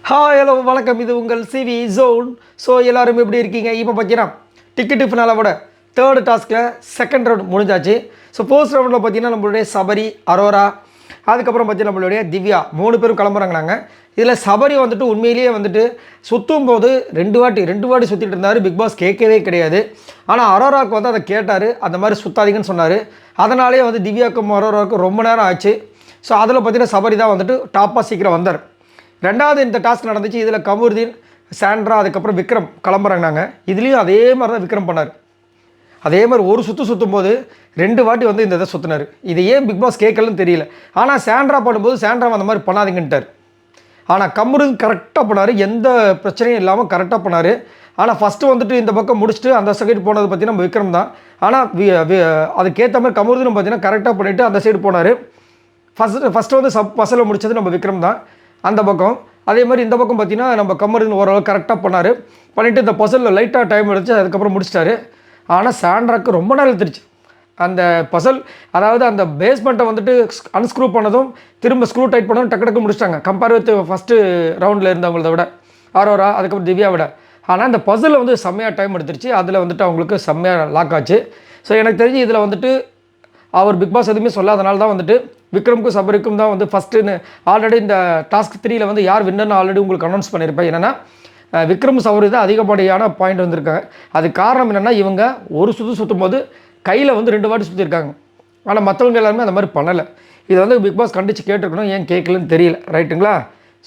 Hi hello வணக்கம். இது உங்கள் சிவி ஜோன். ஸோ எல்லோரும் எப்படி இருக்கீங்க? இப்போ பார்த்தீங்கன்னா டிக்கெட்டு ஃபினாலோட தேர்டு டாஸ்கில் செகண்ட் ரவுண்ட் முடிஞ்சாச்சு. ஸோ ஃபர்ஸ்ட் ரவுண்டில் பார்த்தீங்கன்னா நம்மளுடைய சபரி, அரோரா, அதுக்கப்புறம் பார்த்தீங்கன்னா நம்மளுடைய திவ்யா 3 பேரும் கிளம்புறாங்க. நாங்கள் இதில் சபரி வந்துட்டு உண்மையிலேயே வந்துட்டு சுற்றும் போது ரெண்டு வாட்டி சுற்றிட்டு இருந்தார். பிக் பாஸ் கேட்கவே கிடையாது. ஆனால் அரோராவுக்கு வந்து அதை கேட்டார், அந்த மாதிரி சுற்றாதீங்கன்னு சொன்னார். அதனாலே வந்து திவ்யாவுக்கும் அரோராவுக்கும் ரொம்ப நேரம் ஆச்சு. ஸோ அதில் பார்த்தீங்கன்னா சபரி தான் வந்துட்டு டாப்பாக சீக்கிரம் வந்தார். ரெண்டாவது இந்த டாஸ்க் நடந்துச்சு. இதில் கமருதீன், சாண்ட்ரா, அதுக்கப்புறம் விக்ரம் கிளம்புறாங்க. நாங்கள் இதுலேயும் அதே மாதிரி தான் விக்ரம் பண்ணார். அதே மாதிரி ஒரு சுற்றும் போது 2 வாட்டி வந்து இந்த இதை சுற்றினார். இது ஏன் பிக் பாஸ் கேட்கலன்னு தெரியல. ஆனால் சாண்ட்ரா பண்ணும்போது சாண்ட்ரா அந்த மாதிரி பண்ணாதீங்கன்ட்டார். ஆனால் கமருதீன் கரெக்டாக பண்ணார், எந்த பிரச்சனையும் இல்லாமல் கரெக்டாக பண்ணார். ஆனால் ஃபஸ்ட்டு வந்துட்டு இந்த பக்கம் முடிச்சுட்டு அந்த சைடு போனது பார்த்திங்கன்னா நம்ம விக்ரம் தான். ஆனால் அதுக்கேற்ற மாதிரி கமருதீன் பார்த்திங்கன்னா கரெக்டாக பண்ணிவிட்டு அந்த சைடு போனார். ஃபஸ்ட்டு வந்து பசலை முடித்தது நம்ம விக்ரம் தான் அந்த பக்கம். அதே மாதிரி இந்த பக்கம் பார்த்திங்கன்னா நம்ம கமருதீன் ஓரளவு கரெக்டாக பண்ணிவிட்டு இந்த பசலில் லைட்டாக டைம் எடுத்து அதுக்கப்புறம் முடிச்சிட்டாரு. ஆனால் சாண்ட்ராக்கு ரொம்ப நாள் எடுத்துருச்சு அந்த பசல். அதாவது அந்த பேஸ்மெண்ட்டை வந்துட்டு அன்ஸ்க்ரூ பண்ணதும் திரும்ப ஸ்க்ரூ டைட் பண்ணதும் டக்கு முடிச்சிட்டாங்க. கம்பேர் வித் ஃபஸ்ட்டு ரவுண்டில் இருந்தவங்களத விட, அரோரா, அதுக்கப்புறம் திவ்யா விட. ஆனால் இந்த பசலில் வந்து செம்மையாக டைம் எடுத்துருச்சு. அதில் வந்துட்டு அவங்களுக்கு செம்மையாக லாக் ஆச்சு. ஸோ எனக்கு தெரிஞ்சு இதில் வந்துட்டு அவர் பிக் பாஸ் எதுவுமே சொல்லாதனால தான் வந்துட்டு விக்ரமுக்கும் சபரிக்கும் தான் வந்து ஃபஸ்ட்டுன்னு ஆல்ரெடி இந்த டாஸ்க் 3ல் வந்து யார் வின்னர்னு ஆல்ரெடி உங்களுக்கு அனௌன்ஸ் பண்ணியிருப்பேன். என்னென்னா விக்ரம் சபரி தான் அதிகப்படியான பாயிண்ட் வந்திருக்காங்க. அது காரணம் என்னென்னா இவங்க ஒரு சுற்றும் போது கையில் வந்து 2 வாட்டி சுற்றிருக்காங்க. ஆனால் மற்றவங்க எல்லாருமே அந்த மாதிரி பண்ணலை. இதை வந்து பிக் பாஸ் கண்டித்து கேட்டிருக்கணும், ஏன் கேட்கலன்னு தெரியல. ரைட்டுங்களா?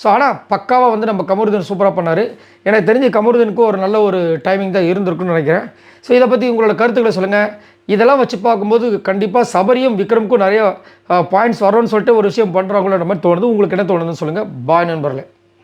ஸோ ஆனால் பக்காவாக வந்து நம்ம கமருதீன் சூப்பராக பண்ணார். எனக்கு தெரிஞ்சு கமருதீனுக்கும் ஒரு நல்ல ஒரு டைமிங் தான் இருந்திருக்குன்னு நினைக்கிறேன். ஸோ இதை பற்றி உங்களோட கருத்துக்களை சொல்லுங்கள். இதெல்லாம் வச்சு பார்க்கும்போது கண்டிப்பாக சபரியும் விக்ரமுக்கும் நிறைய பாயிண்ட்ஸ் வரும்னு சொல்லிட்டு ஒரு விஷயம் பண்ணுறாங்களோட மாதிரி தோணுது. உங்களுக்கு என்ன தோணுதுன்னு சொல்லுங்கள். பாய் நண்பர்களே.